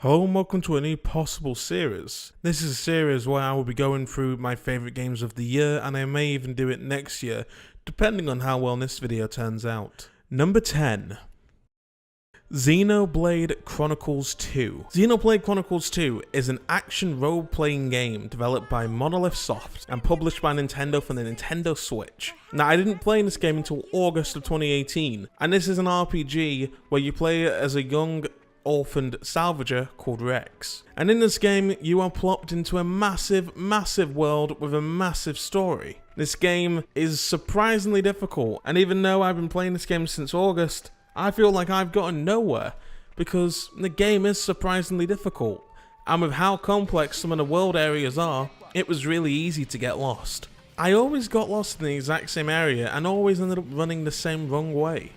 Hello and welcome to a new possible series. This is a series where I will be going through my favourite games of the year, and I may even do it next year, depending on how well this video turns out. Number 10. Xenoblade Chronicles 2. Xenoblade Chronicles 2 is an action role-playing game developed by Monolith Soft and published by Nintendo for the Nintendo Switch. Now, I didn't play this game until August of 2018, and this is an RPG where you play as a young orphaned salvager called Rex. And in this game, you are plopped into a massive world with a massive story. This game is surprisingly difficult, and even though I've been playing this game since August, I feel like I've gotten nowhere, because the game is surprisingly difficult. And with how complex some of the world areas are, it was really easy to get lost. I always got lost in the exact same area and always ended up running the same wrong way.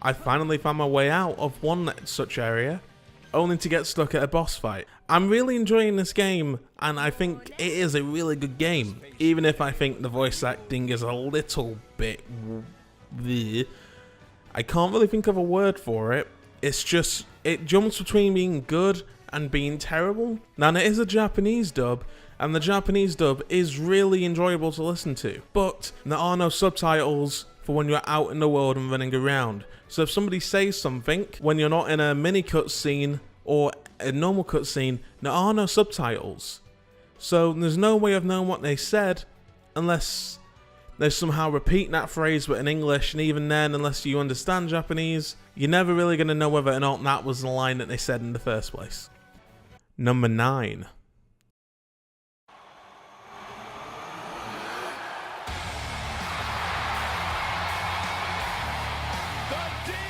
I finally found my way out of one such area, only to get stuck at a boss fight. I'm really enjoying this game, and I think it is a really good game, even if I think the voice acting is a little bit bleh. I can't really think of a word for it. It's just, it jumps between being good and being terrible. Now, it is a Japanese dub, and the Japanese dub is really enjoyable to listen to, but there are no subtitles for when you're out in the world and running around. So if somebody says something, when you're not in a mini cutscene or a normal cutscene, there are no subtitles. So there's no way of knowing what they said unless they somehow repeat that phrase but in English, and even then, unless you understand Japanese, you're never really going to know whether or not that was the line that they said in the first place. Number 9.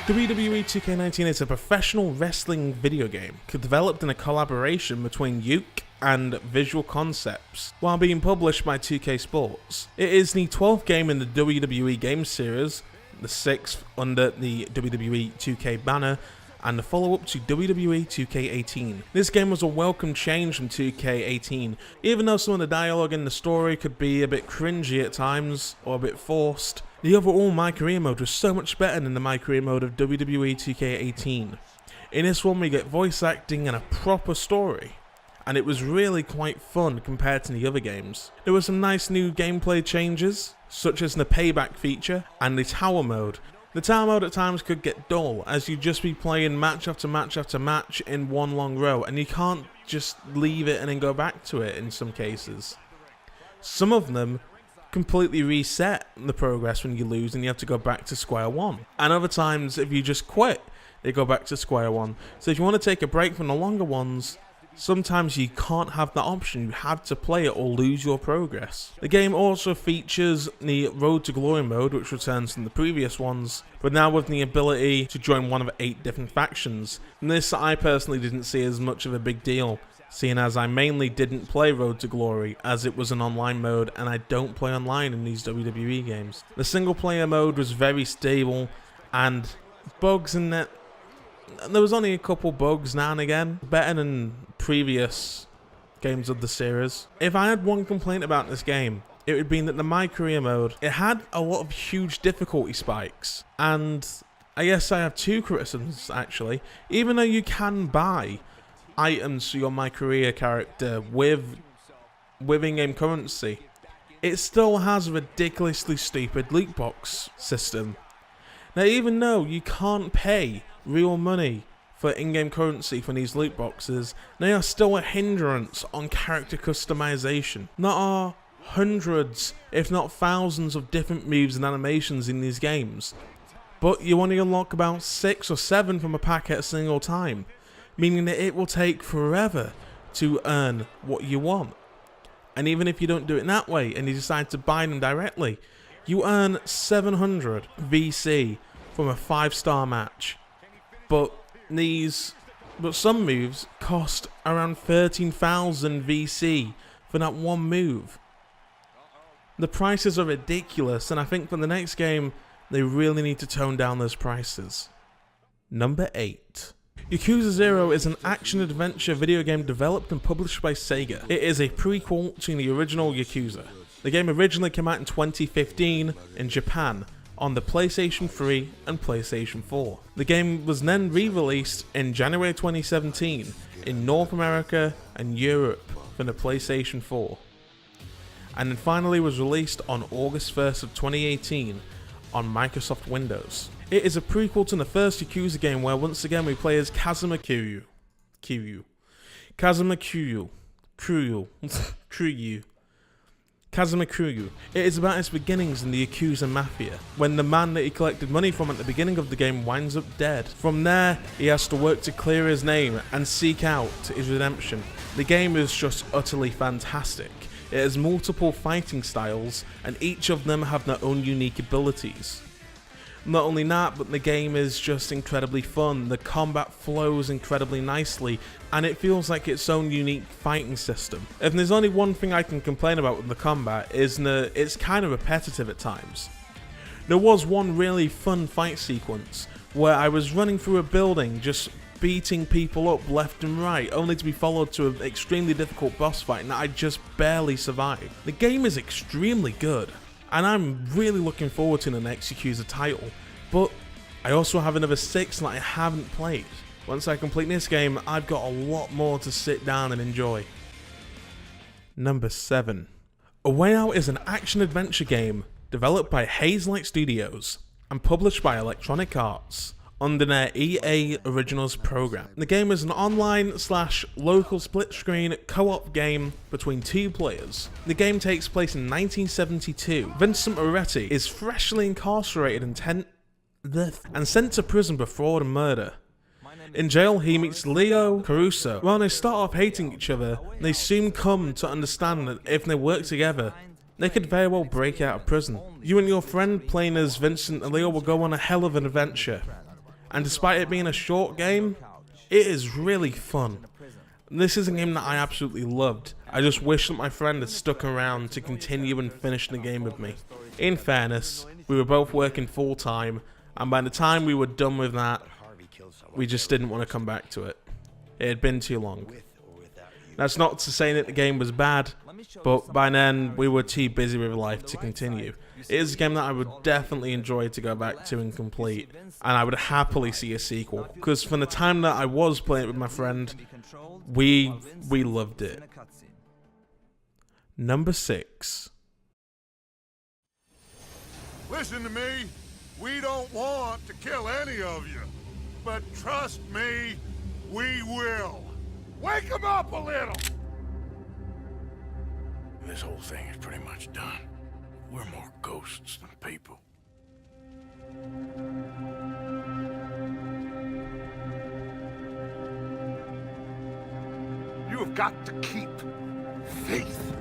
WWE 2K19 is a professional wrestling video game developed in a collaboration between Yuke and Visual Concepts, while being published by 2K Sports. It is the 12th game in the WWE game series, the 6th under the WWE 2K banner, and the follow-up to WWE 2K18. This game was a welcome change from 2K18, even though some of the dialogue in the story could be a bit cringy at times, or a bit forced. The overall My Career mode was so much better than the My Career mode of WWE 2K18. In this one we get voice acting and a proper story, and it was really quite fun compared to the other games. There were some nice new gameplay changes, such as the payback feature and the tower mode. The tower mode at times could get dull, as you'd just be playing match after match after match in one long row, and you can't just leave it and then go back to it in some cases. Some of them completely reset the progress when you lose and you have to go back to square one. And other times, if you just quit, they go back to square one. So if you want to take a break from the longer ones, sometimes you can't have that option. You have to play it or lose your progress. The game also features the Road to Glory mode, which returns from the previous ones, but now with the ability to join one of 8 different factions. And this I personally didn't see as much of a big deal, seeing as I mainly didn't play Road to Glory, as it was an online mode, and I don't play online in these WWE games. The single player mode was very stable, and bugs in it, there was only a couple bugs now and again, better than previous games of the series. If I had one complaint about this game, it would be that the My Career mode, it had a lot of huge difficulty spikes, and I guess I have 2 criticisms actually. Even though you can buy items for your My Career character with in-game currency, it still has a ridiculously stupid loot box system. Now, even though you can't pay real money for in-game currency for these loot boxes, they are still a hindrance on character customization. There are hundreds, if not thousands, of different moves and animations in these games, but you only unlock about 6 or 7 from a pack at a single time, meaning that it will take forever to earn what you want. And even if you don't do it that way and you decide to buy them directly, you earn 700 VC from a 5-star match. But some moves cost around 13,000 VC for that one move. The prices are ridiculous, and I think for the next game, they really need to tone down those prices. Number 8. Yakuza 0 is an action-adventure video game developed and published by Sega. It is a prequel to the original Yakuza. The game originally came out in 2015 in Japan, on the PlayStation 3 and PlayStation 4. The game was then re-released in January 2017 in North America and Europe for the PlayStation 4, and then finally was released on August 1st of 2018 on Microsoft Windows. It is a prequel to the first Yakuza game where once again we play as Kazuma Kiryu. Kazuma Kiryu. It is about his beginnings in the Yakuza Mafia, when the man that he collected money from at the beginning of the game winds up dead. From there, he has to work to clear his name and seek out his redemption. The game is just utterly fantastic. It has multiple fighting styles, and each of them have their own unique abilities. Not only that, but the game is just incredibly fun. The combat flows incredibly nicely, and it feels like its own unique fighting system. If there's only one thing I can complain about with the combat, is that it's kind of repetitive at times. There was one really fun fight sequence where I was running through a building just beating people up left and right, only to be followed to an extremely difficult boss fight and I just barely survived. The game is extremely good, and I'm really looking forward to the next Yakuza title, but I also have another 6 that I haven't played. Once I complete this game, I've got a lot more to sit down and enjoy. Number 7. A Way Out is an action-adventure game developed by Hazelight Studios and published by Electronic Arts under their EA Originals program. The game is an online/local split-screen co-op game between 2 players. The game takes place in 1972. Vincent Moretti is freshly incarcerated and sent to prison for fraud and murder. In jail, he meets Leo Caruso. While they start off hating each other, they soon come to understand that if they work together, they could very well break out of prison. You and your friend, playing as Vincent and Leo, will go on a hell of an adventure. And despite it being a short game, it is really fun. This is a game that I absolutely loved. I just wish that my friend had stuck around to continue and finish the game with me. In fairness, we were both working full time, and by the time we were done with that, we just didn't want to come back to it. It had been too long. That's not to say that the game was bad, but by then we were too busy with life to continue. It is a game that I would definitely enjoy to go back to and complete, and I would happily see a sequel, because from the time that I was playing it with my friend, we loved it. Number 6. Listen to me, we don't want to kill any of you, but trust me, we will. Wake them up a little! This whole thing is pretty much done. We're more ghosts than people. You have got to keep faith.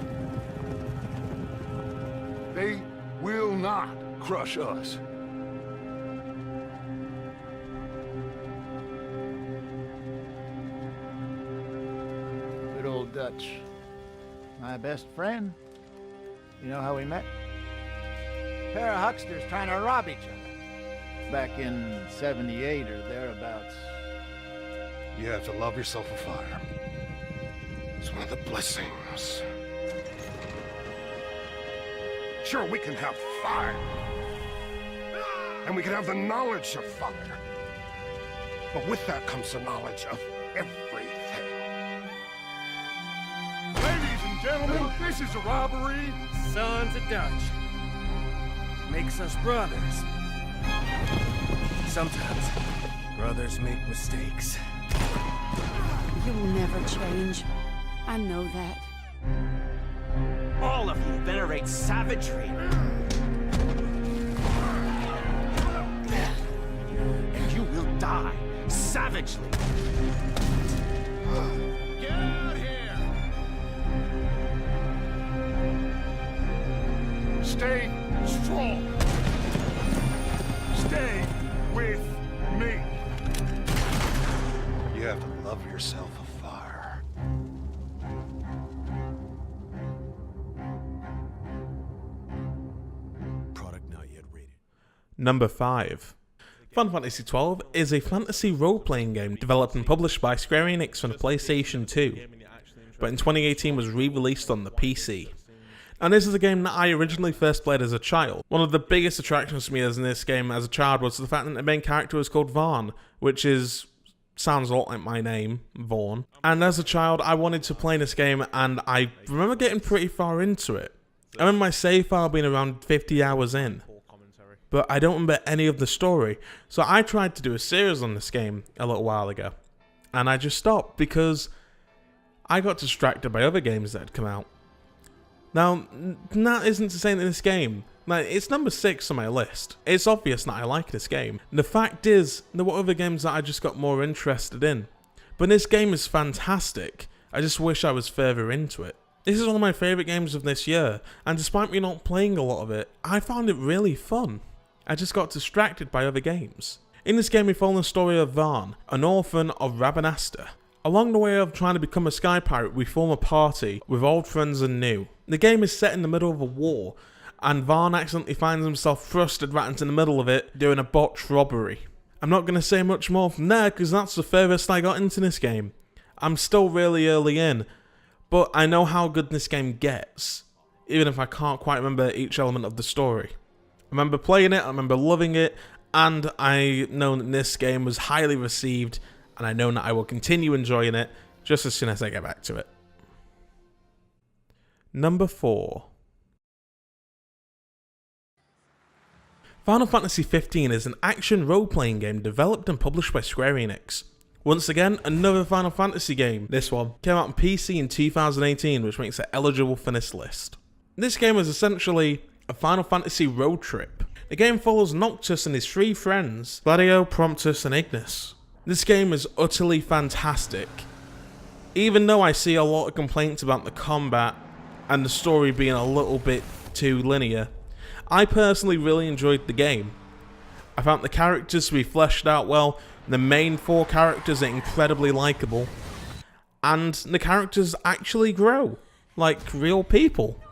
They will not crush us. Good old Dutch. My best friend. You know how we met? A pair of hucksters trying to rob each other. Back in 78 or thereabouts. You have to love yourself a fire. It's one of the blessings. Sure, we can have fire. And we can have the knowledge of fire. But with that comes the knowledge of everything. Ladies and gentlemen, this is a robbery. Sons of Dutch. Makes us brothers. Sometimes, brothers make mistakes. You'll never change. I know that. All of you venerate savagery. And you will die savagely. Get out here! Stay strong. Stay with me. You have to love yourself a fire. Product not yet rated. Number 5. Final Fantasy XII is a fantasy role-playing game developed and published by Square Enix for the PlayStation 2, but in 2018 was re-released on the PC. And this is a game that I originally first played as a child. One of the biggest attractions for me in this game as a child was the fact that the main character was called Vaughn, which sounds a lot like my name, Vaughn. And as a child, I wanted to play this game, and I remember getting pretty far into it. I remember my save file being around 50 hours in, but I don't remember any of the story. So I tried to do a series on this game a little while ago, and I just stopped because I got distracted by other games that had come out. Now, that isn't to say that this game, like, it's number 6 on my list. It's obvious that I like this game. The fact is, there were other games that I just got more interested in. But this game is fantastic. I just wish I was further into it. This is one of my favourite games of this year, and despite me not playing a lot of it, I found it really fun. I just got distracted by other games. In this game we follow the story of Vaughn, an orphan of Rabanastre. Along the way of trying to become a sky pirate, we form a party with old friends and new. The game is set in the middle of a war, and Vaughn accidentally finds himself thrusted right into the middle of it, doing a botched robbery. I'm not going to say much more from there, because that's the furthest I got into this game. I'm still really early in, but I know how good this game gets, even if I can't quite remember each element of the story. I remember playing it, I remember loving it, and I know that this game was highly received, and I know that I will continue enjoying it just as soon as I get back to it. Number 4. Final Fantasy XV is an action role-playing game developed and published by Square Enix. Once again, another Final Fantasy game. This one came out on PC in 2018, which makes it eligible for this list. This game is essentially a Final Fantasy road trip. The game follows Noctis and his 3 friends, Gladio, Promptus, and Ignis. This game is utterly fantastic. Even though I see a lot of complaints about the combat and the story being a little bit too linear, I personally really enjoyed the game. I found the characters to be fleshed out well, the main 4 characters are incredibly likeable, and the characters actually grow, like real people.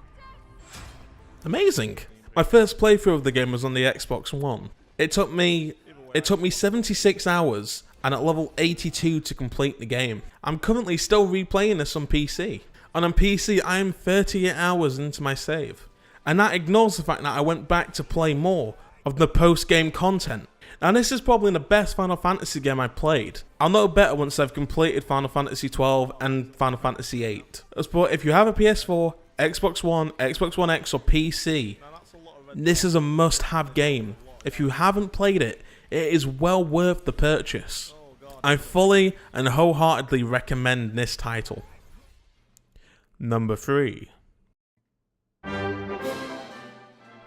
Amazing. My first playthrough of the game was on the Xbox One. It took me 76 hours and at level 82 to complete the game. I'm currently still replaying this on PC. And on PC, I am 38 hours into my save. And that ignores the fact that I went back to play more of the post-game content. Now this is probably the best Final Fantasy game I played. I'll know better once I've completed Final Fantasy XII and Final Fantasy VIII. But if you have a PS4, Xbox One, Xbox One X or PC, this is a must-have game. If you haven't played it, it is well worth the purchase. I fully and wholeheartedly recommend this title. Number 3.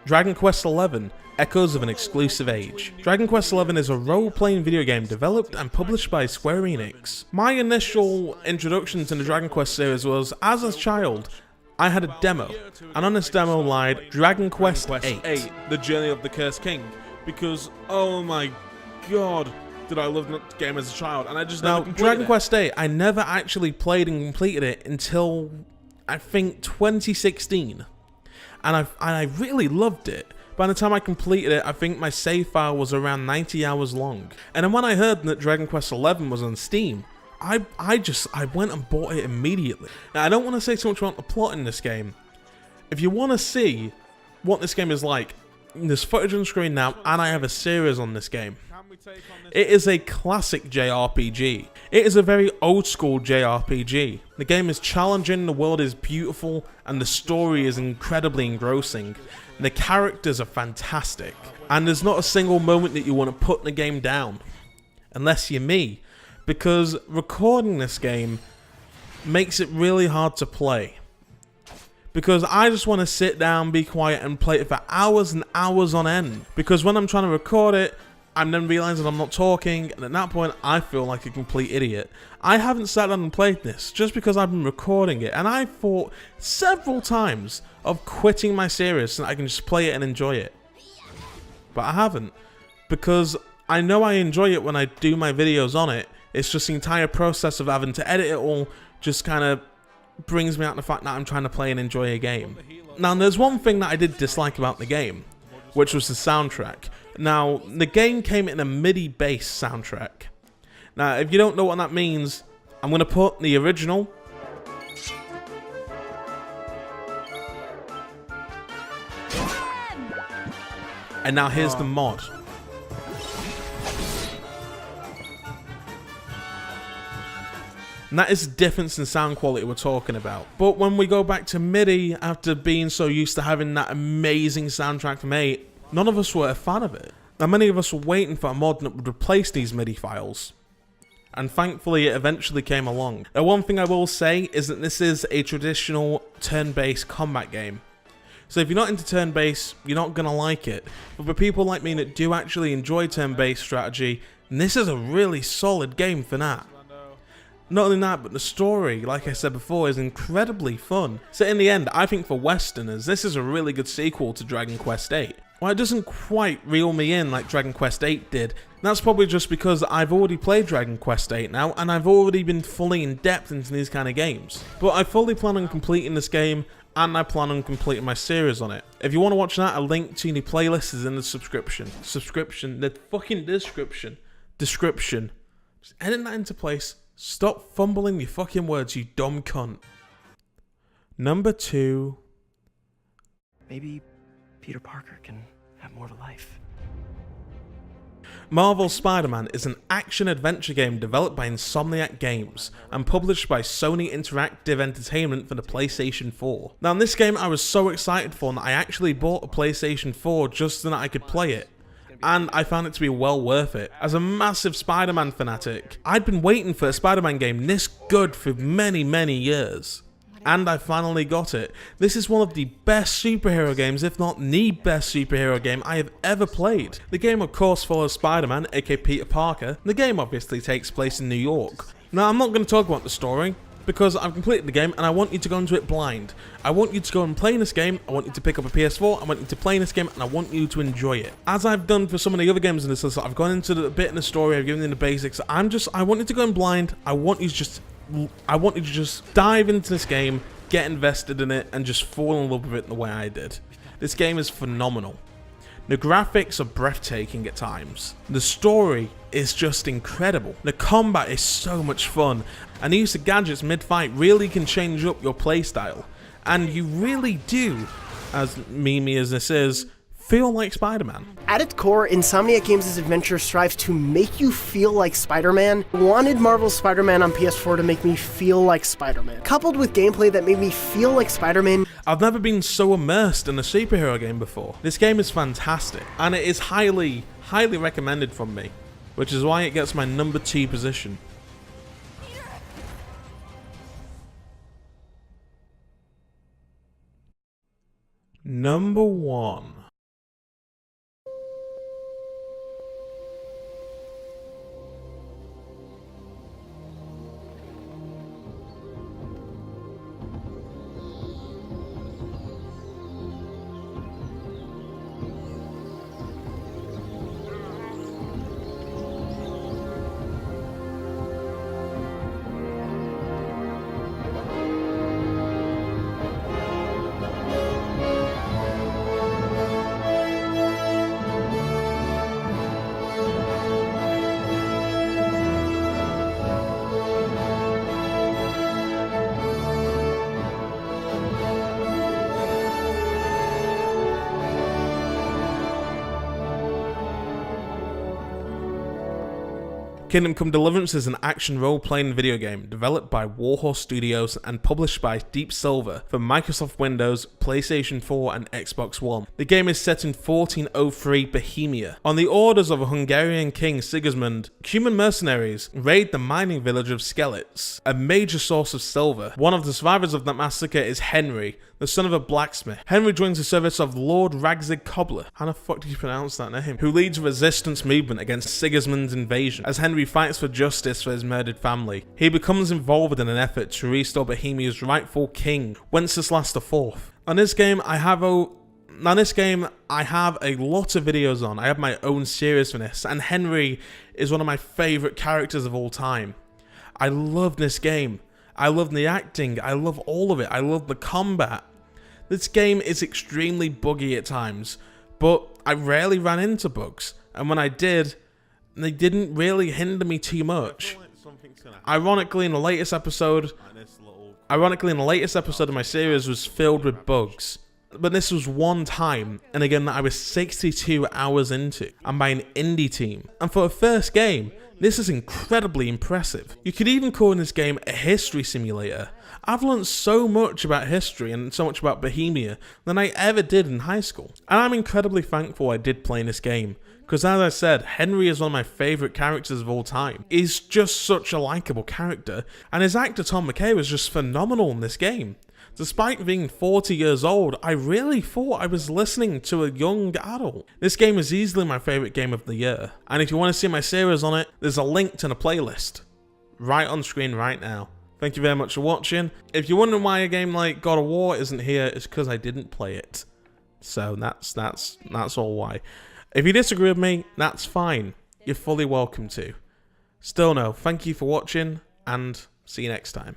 Dragon Quest XI, Echoes of an Exclusive Age. Dragon Quest XI is a role-playing video game developed and published by Square Enix. My initial introduction to the Dragon Quest series was, as a child, I had a demo, and on this demo lied Dragon Quest VIII, The Journey of the Cursed King, because, oh my god, did I love that game as a child, and I just never completed Dragon Quest VIII, I never actually played and completed it until, I think, 2016, and I really loved it. By the time I completed it, I think my save file was around 90 hours long, and then when I heard that Dragon Quest XI was on Steam, I went and bought it immediately. Now, I don't want to say too much about the plot in this game. If you want to see what this game is like, there's footage on screen now, and I have a series on this game. It is a classic JRPG. It is a very old school JRPG. The game is challenging, the world is beautiful, and the story is incredibly engrossing. The characters are fantastic, and there's not a single moment that you want to put the game down, unless you're me, because recording this game makes it really hard to play. Because I just want to sit down, be quiet, and play it for hours and hours on end. Because when I'm trying to record it, I'm then realizing I'm not talking, and at that point, I feel like a complete idiot. I haven't sat down and played this just because I've been recording it, and I thought several times of quitting my series so that I can just play it and enjoy it. But I haven't, because I know I enjoy it when I do my videos on it. It's just the entire process of having to edit it all just kind of brings me out the fact that I'm trying to play and enjoy a game. Now, there's one thing that I did dislike about the game, which was the soundtrack. Now, the game came in a MIDI bass soundtrack. Now, if you don't know what that means, I'm going to put the original And now here's the mod. And that is the difference in sound quality we're talking about. But when we go back to MIDI, after being so used to having that amazing soundtrack from 8, none of us were a fan of it. Now many of us were waiting for a mod that would replace these MIDI files. And thankfully it eventually came along. Now one thing I will say is that this is a traditional turn-based combat game. So if you're not into turn-based, you're not going to like it. But for people like me that do actually enjoy turn-based strategy, this is a really solid game for that. Not only that, but the story, like I said before, is incredibly fun. So in the end, I think for Westerners, this is a really good sequel to Dragon Quest VIII. Well, it doesn't quite reel me in like Dragon Quest VIII did. And that's probably just because I've already played Dragon Quest VIII now, and I've already been fully in depth into these kind of games. But I fully plan on completing this game, and I plan on completing my series on it. If you want to watch that, a link to the playlist is in the the fucking description. Just edit that into place. Stop fumbling your fucking words, you dumb cunt. Number 2. Maybe Peter Parker can have more of a life. Marvel's Spider-Man is an action-adventure game developed by Insomniac Games and published by Sony Interactive Entertainment for the PlayStation 4. Now in this game I was so excited for that I actually bought a PlayStation 4 just so that I could play it. And I found it to be well worth it. As a massive Spider-Man fanatic, I'd been waiting for a Spider-Man game this good for many, many years. And I finally got it. This is one of the best superhero games, if not the best superhero game I have ever played. The game of course follows Spider-Man, aka Peter Parker. The game obviously takes place in New York. Now I'm not going to talk about the story, because I've completed the game and I want you to go into it blind. I want you to go and play this game, I want you to pick up a PS4, I want you to play this game, and I want you to enjoy it. As I've done for some of the other games in this list, I've gone into the bit in the story, I've given you the basics. I want you to go in blind, I want you to just dive into this game, get invested in it, and just fall in love with it the way I did. This game is phenomenal. The graphics are breathtaking at times. The story is just incredible. The combat is so much fun, and the use of gadgets mid-fight really can change up your playstyle. And you really do, as memey as this is, feel like Spider-Man. At its core, Insomniac Games' adventure strives to make you feel like Spider-Man. Wanted Marvel's Spider-Man on PS4 to make me feel like Spider-Man. Coupled with gameplay that made me feel like Spider-Man. I've never been so immersed in a superhero game before. This game is fantastic, and it is highly, highly recommended from me, which is why it gets my number 2 position. Number 1. Kingdom Come Deliverance is an action role-playing video game developed by Warhorse Studios and published by Deep Silver for Microsoft Windows, PlayStation 4 and Xbox One. The game is set in 1403 Bohemia. On the orders of a Hungarian king Sigismund, human mercenaries raid the mining village of Skelets, a major source of silver. One of the survivors of that massacre is Henry, the son of a blacksmith. Henry joins the service of Lord Ragzig Cobbler, how the fuck do you pronounce that name, who leads a resistance movement against Sigismund's invasion. As Henry fights for justice for his murdered family, he becomes involved in an effort to restore Bohemia's rightful king, Wenceslas IV. On this game, I have a lot of videos on. I have my own series for this, and Henry is one of my favourite characters of all time. I love this game. I love the acting, I love all of it, I love the combat. This game is extremely buggy at times, but I rarely ran into bugs, and when I did, they didn't really hinder me too much. Ironically, the latest episode of my series was filled with bugs. But this was one time, and a game that I was 62 hours into, and by an indie team. And for a first game, this is incredibly impressive. You could even call this game a history simulator. I've learned so much about history and so much about Bohemia than I ever did in high school. And I'm incredibly thankful I did play in this game. Because as I said, Henry is one of my favourite characters of all time. He's just such a likeable character, and his actor Tom McKay was just phenomenal in this game. Despite being 40 years old, I really thought I was listening to a young adult. This game is easily my favourite game of the year, and if you want to see my series on it, there's a link to the playlist right on screen right now. Thank you very much for watching. If you're wondering why a game like God of War isn't here, it's because I didn't play it. So that's all why. If you disagree with me, that's fine. You're fully welcome to. Still no, thank you for watching, and see you next time.